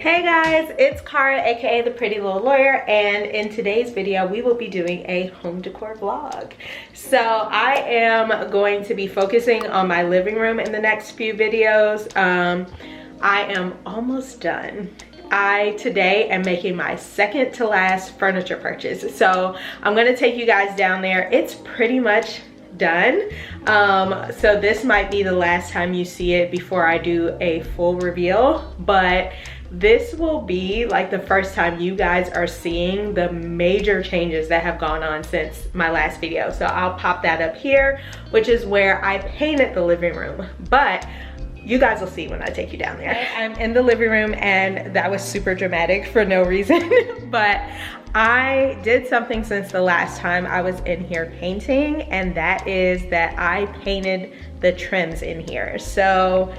Hey guys, it's Cara, aka the Pretty Little Lawyer, and in today's video we will be doing a home decor vlog. So I am going to be focusing on my living room in the next few videos. I am almost done. I today am making my second to last furniture purchase. So I'm gonna take you guys down there. It's pretty much done. So this might be the last time you see it before I do a full reveal, but this will be like the first time you guys are seeing the major changes that have gone on since my last video. So I'll pop that up here, which is where I painted the living room, but you guys will see when I take you down there. I'm in the living room and that was super dramatic for no reason, but I did something since the last time I was in here painting, and that is that I painted the trims in here. So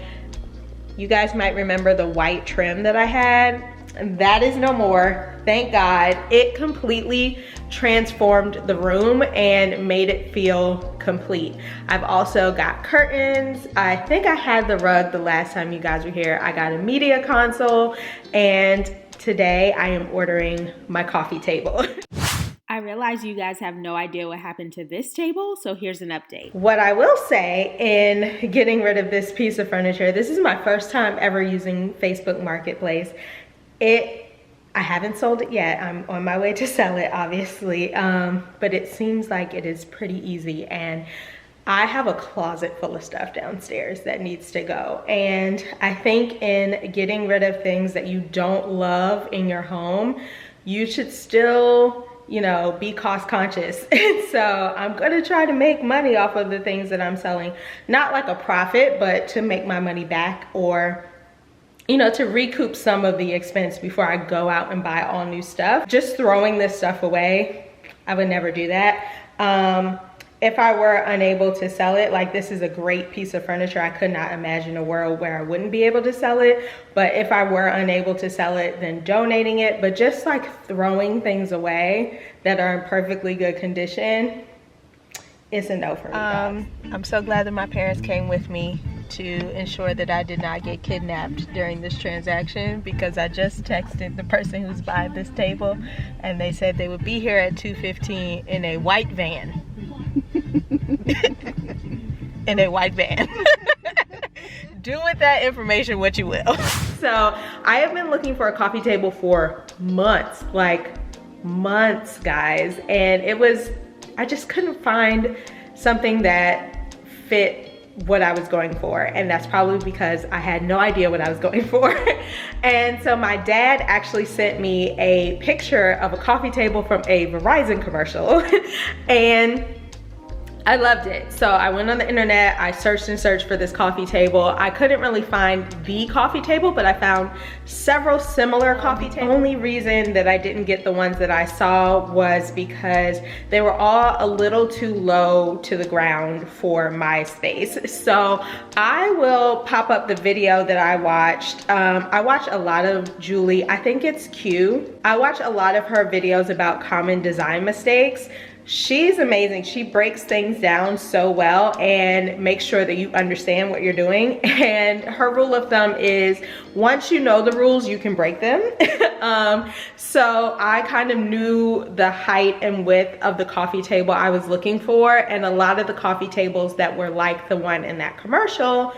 you guys might remember the white trim that I had. That is no more, thank God. It completely transformed the room and made it feel complete. I've also got curtains. I think I had the rug the last time you guys were here. I got a media console, and today I am ordering my coffee table. I realize you guys have no idea what happened to this table, so here's an update. What I will say in getting rid of this piece of furniture, this is my first time ever using Facebook Marketplace. I haven't sold it yet. I'm on my way to sell it, obviously, but it seems like it is pretty easy, and I have a closet full of stuff downstairs that needs to go. And I think in getting rid of things that you don't love in your home, you should still, you know, be cost conscious. And so I'm gonna try to make money off of the things that I'm selling. Not like a profit, but to make my money back, or you know, to recoup some of the expense before I go out and buy all new stuff. Just throwing this stuff away, I would never do that. If I were unable to sell it, like this is a great piece of furniture. I could not imagine a world where I wouldn't be able to sell it. But if I were unable to sell it, then donating it. But just like throwing things away that are in perfectly good condition, it's a no for me. I'm so glad that my parents came with me to ensure that I did not get kidnapped during this transaction, because I just texted the person who's buying this table and they said they would be here at 2:15 in a white van. In a white van. Do with that information what you will. So I have been looking for a coffee table for months, like months, guys, and I just couldn't find something that fit what I was going for, and that's probably because I had no idea what I was going for. And so my dad actually sent me a picture of a coffee table from a Verizon commercial and I loved it. So I went on the internet, I searched and searched for this coffee table. I couldn't really find the coffee table, but I found several similar coffee tables. The only reason that I didn't get the ones that I saw was because they were all a little too low to the ground for my space. So I will pop up the video that I watched. I watch a lot of Julie, I think it's Q. I watch a lot of her videos about common design mistakes. She's amazing. She breaks things down so well and makes sure that you understand what you're doing. And her rule of thumb is once you know the rules, you can break them. So I kind of knew the height and width of the coffee table I was looking for. And a lot of the coffee tables that were like the one in that commercial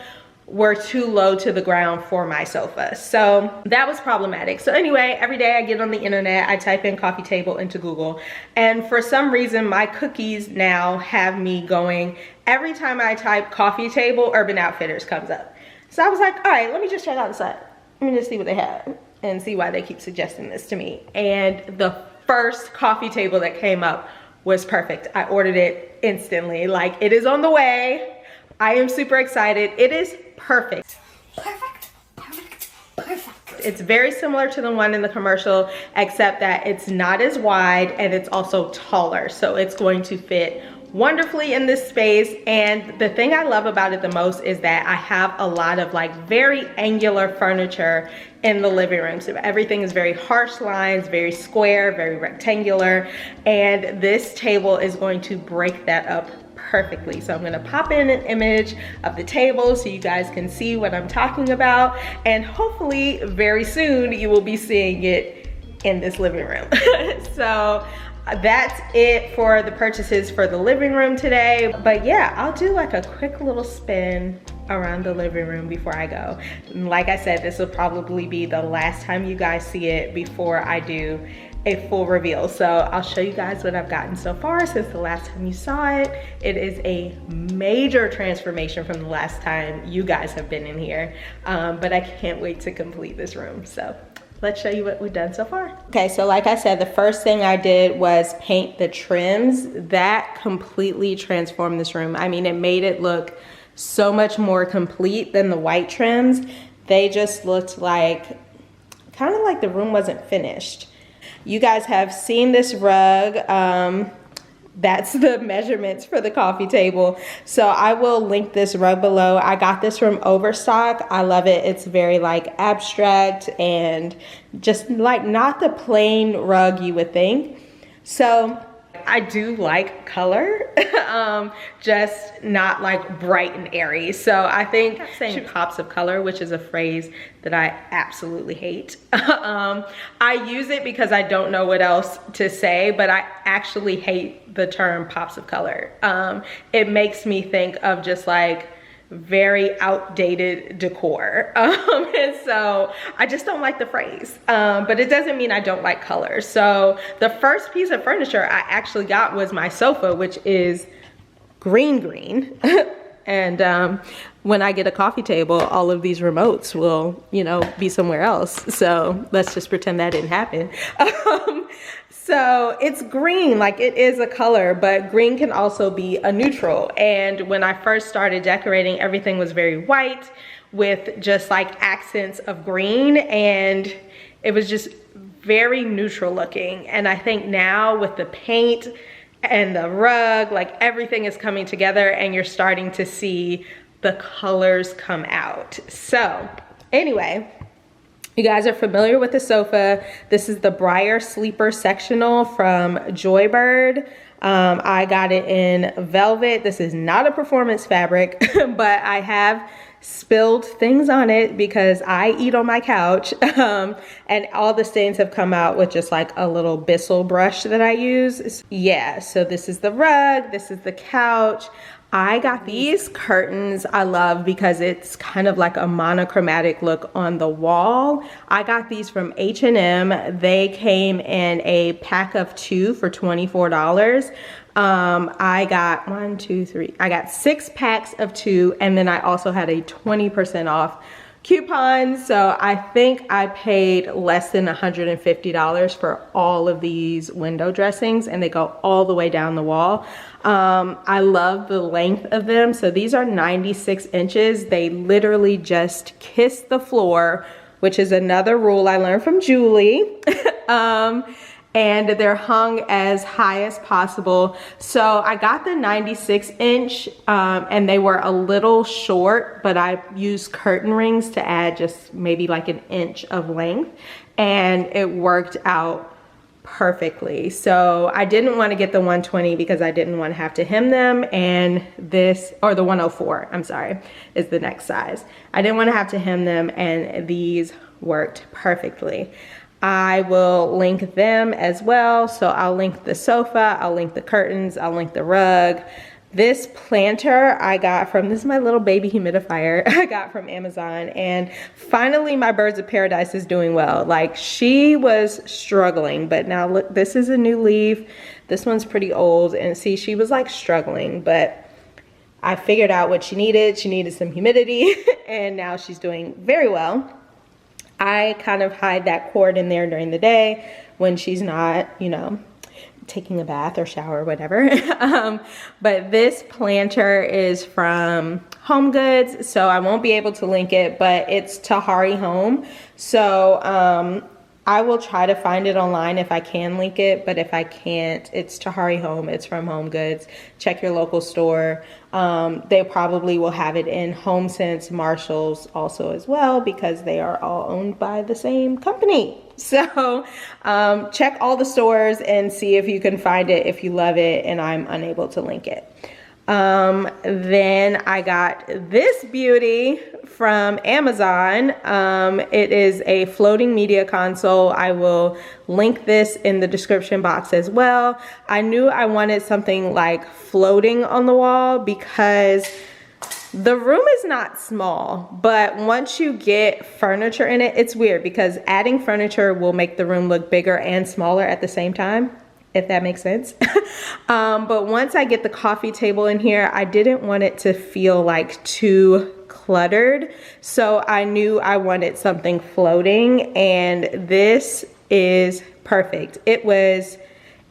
were too low to the ground for my sofa. So that was problematic. So anyway, every day I get on the internet, I type in coffee table into Google, and for some reason my cookies now have me going, every time I type coffee table, Urban Outfitters comes up. So I was like, all right, let me just check out the site. Let me just see what they have and see why they keep suggesting this to me. And the first coffee table that came up was perfect. I ordered it instantly. Like, it is on the way. I am super excited. It is perfect. Perfect, perfect, perfect. It's very similar to the one in the commercial, except that it's not as wide and it's also taller. So it's going to fit wonderfully in this space. And the thing I love about it the most is that I have a lot of like very angular furniture in the living room. So everything is very harsh lines, very square, very rectangular. And this table is going to break that up perfectly. So I'm gonna pop in an image of the table so you guys can see what I'm talking about, and hopefully very soon you will be seeing it in this living room. So that's it for the purchases for the living room today. But yeah, I'll do like a quick little spin around the living room before I go. And like I said, this will probably be the last time you guys see it before I do a full reveal. So I'll show you guys what I've gotten so far since the last time you saw it. It is a major transformation from the last time you guys have been in here. But I can't wait to complete this room. So let's show you what we've done so far. Okay, so like I said, the first thing I did was paint the trims. That completely transformed this room. I mean, it made it look so much more complete than the white trims. They just looked like, kind of like the room wasn't finished. You guys have seen this rug. That's the measurements for the coffee table. So I will link this rug below. I got this from Overstock. I love it. It's very like abstract and just like not the plain rug you would think. So I do like color, just not like bright and airy. So I think saying pops of color, which is a phrase that I absolutely hate. I use it because I don't know what else to say, but I actually hate the term pops of color. It makes me think of just like very outdated decor. And so I just don't like the phrase, but it doesn't mean I don't like color. So the first piece of furniture I actually got was my sofa, which is green. And when I get a coffee table, all of these remotes will, you know, be somewhere else. So let's just pretend that didn't happen. So it's green, like it is a color, but green can also be a neutral. And when I first started decorating, everything was very white with just like accents of green, and it was just very neutral looking. And I think now with the paint and the rug, like everything is coming together and you're starting to see the colors come out. So anyway, you guys are familiar with the sofa. This is the Briar Sleeper Sectional from Joybird. I got it in velvet. This is not a performance fabric, but I have spilled things on it because I eat on my couch, and all the stains have come out with just like a little Bissell brush that I use. Yeah, so this is the rug, this is the couch. I got these curtains I love because it's kind of like a monochromatic look on the wall. I got these from H&M. They came in a pack of 2 for $24. I got I got 6 packs of 2, and then I also had a 20% off coupon. So I think I paid less than $150 for all of these window dressings, and they go all the way down the wall. I love the length of them. So these are 96 inches. They literally just kiss the floor, which is another rule I learned from Julie. And they're hung as high as possible. So I got the 96 inch and they were a little short, but I used curtain rings to add just maybe like an inch of length, and it worked out perfectly. So I didn't want to get the 120 because I didn't want to have to hem them, and this, or the 104, I'm sorry, is the next size. I didn't want to have to hem them, and these worked perfectly. I will link them as well. So I'll link the sofa, I'll link the curtains, I'll link the rug. This planter I got from, this is my little baby humidifier I got from Amazon, and finally my Birds of Paradise is doing well. Like, she was struggling, but now look, this is a new leaf. This one's pretty old, and see, she was like struggling, but I figured out what she needed. She needed some humidity, and now she's doing very well. I kind of hide that cord in there during the day when she's not, you know, taking a bath or shower or whatever. But this planter is from Home Goods, so I won't be able to link it, but it's Tahari Home. So I will try to find it online if I can link it, but if I can't, it's Tahari Home. It's from Home Goods. Check your local store. They probably will have it in HomeSense, Marshalls also as well, because they are all owned by the same company. So check all the stores and see if you can find it if you love it and I'm unable to link it. Then I got this beauty from Amazon. It is a floating media console. I will link this in the description box as well. I knew I wanted something like floating on the wall because the room is not small, but once you get furniture in it, it's weird because adding furniture will make the room look bigger and smaller at the same time, if that makes sense. But once I get the coffee table in here, I didn't want it to feel like too cluttered. So I knew I wanted something floating, and this is perfect. It was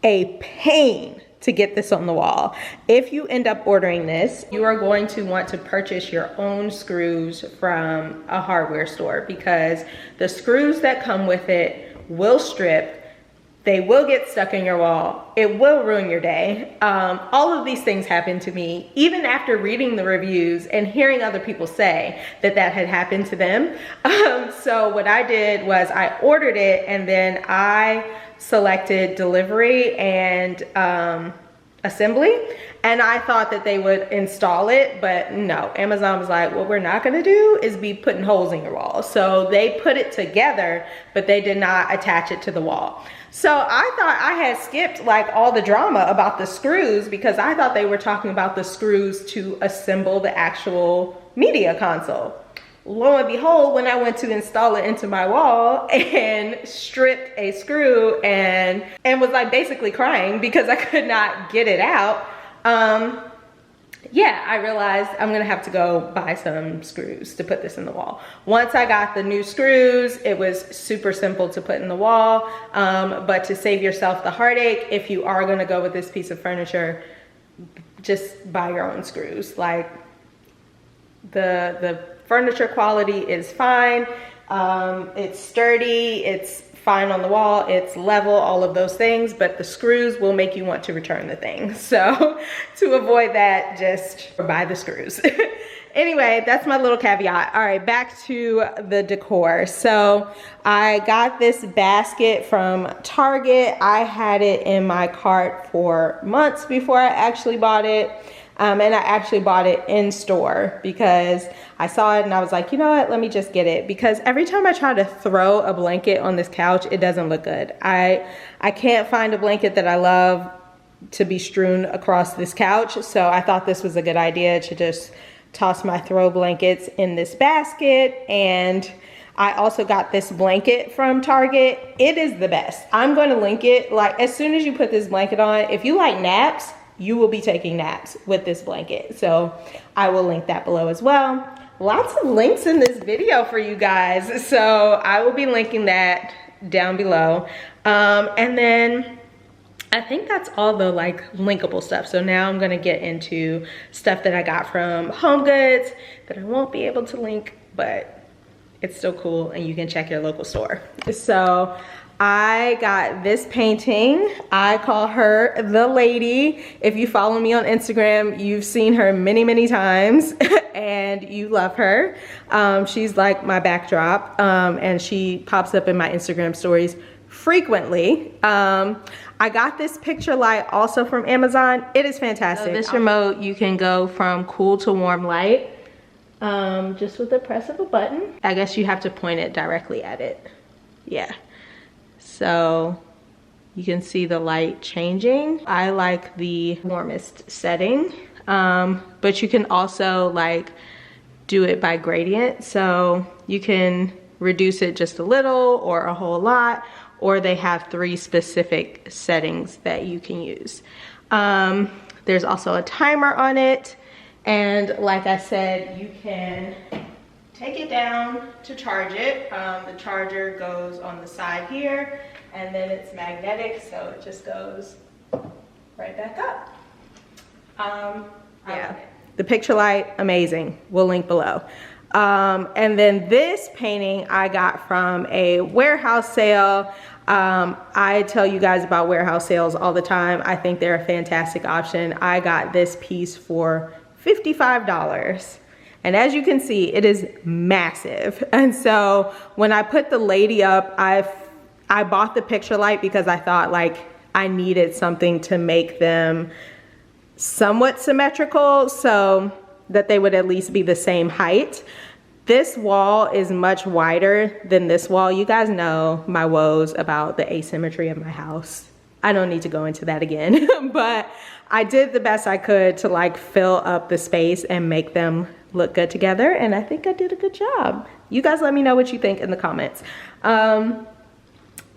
a pain to get this on the wall. If you end up ordering this, you are going to want to purchase your own screws from a hardware store because the screws that come with it will strip. They will get stuck in your wall. It will ruin your day. All of these things happened to me, even after reading the reviews and hearing other people say that that had happened to them. So what I did was I ordered it, and then I selected delivery and assembly. And I thought that they would install it, but no. Amazon was like, what we're not gonna do is be putting holes in your wall. So they put it together, but they did not attach it to the wall. So I thought I had skipped like all the drama about the screws because I thought they were talking about the screws to assemble the actual media console. Lo and behold, when I went to install it into my wall and stripped a screw and was like basically crying because I could not get it out, yeah, I realized I'm gonna have to go buy some screws to put this in the wall. Once I got the new screws, it was super simple to put in the wall, but to save yourself the heartache, if you are gonna go with this piece of furniture, just buy your own screws. Like the furniture quality is fine, it's sturdy, it's fine on the wall, it's level, all of those things, but the screws will make you want to return the thing. So to avoid that, just buy the screws. Anyway, that's my little caveat. All right, back to the decor. So I got this basket from Target. I had it in my cart for months before I actually bought it. And I actually bought it in store because I saw it and I was like, you know what, let me just get it. Because every time I try to throw a blanket on this couch, it doesn't look good. I can't find a blanket that I love to be strewn across this couch. So I thought this was a good idea to just toss my throw blankets in this basket. And I also got this blanket from Target. It is the best. I'm going to link it. Like as soon as you put this blanket on, if you like naps, you will be taking naps with this blanket. So I will link that below as well. Lots of links in this video for you guys. So I will be linking that down below. And then I think that's all the like linkable stuff. So now I'm gonna get into stuff that I got from HomeGoods that I won't be able to link, but it's still cool and you can check your local store. So I got this painting. I call her the lady. If you follow me on Instagram, you've seen her many, many times and you love her. She's like my backdrop and she pops up in my Instagram stories frequently. I got this picture light also from Amazon. It is fantastic. So this remote, you can go from cool to warm light just with the press of a button. I guess you have to point it directly at it. Yeah. So you can see the light changing. I like the warmest setting, but you can also like do it by gradient. So you can reduce it just a little or a whole lot, or they have 3 specific settings that you can use. There's also a timer on it. And like I said, you can take it down to charge it. The charger goes on the side here and then it's magnetic, so it just goes right back up. Yeah, the picture light, amazing. We'll link below. And then this painting I got from a warehouse sale. I tell you guys about warehouse sales all the time. I think they're a fantastic option. I got this piece for $55. And as you can see, it is massive. And so when I put the lady up, I bought the picture light because I thought like I needed something to make them somewhat symmetrical so that they would at least be the same height. This wall is much wider than this wall. You guys know my woes about the asymmetry of my house. I don't need to go into that again, but I did the best I could to like fill up the space and make them look good together, and I think I did a good job. You guys let me know what you think in the comments. And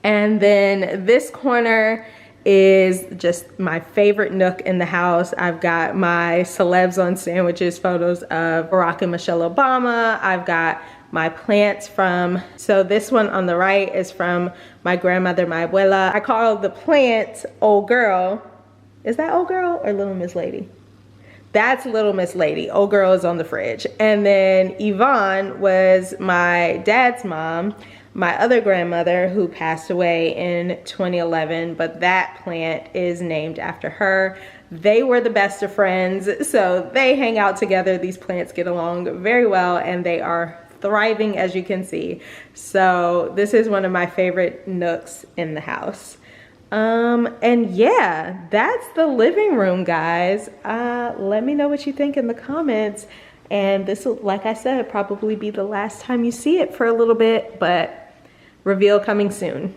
then this corner is just my favorite nook in the house. I've got my celebs on sandwiches photos of Barack and Michelle Obama. I've got my plants from, so this one on the right is from my grandmother, my abuela. I call the plant Old Girl. Is that Old Girl or Little Miss Lady? That's Little Miss Lady. Old Girl is on the fridge. And then Yvonne was my dad's mom, my other grandmother who passed away in 2011, but that plant is named after her. They were the best of friends, so they hang out together. These plants get along very well and they are thriving, as you can see. So this is one of my favorite nooks in the house. And yeah, that's the living room, guys. Let me know what you think in the comments. And this will, like I said, probably be the last time you see it for a little bit, but reveal coming soon.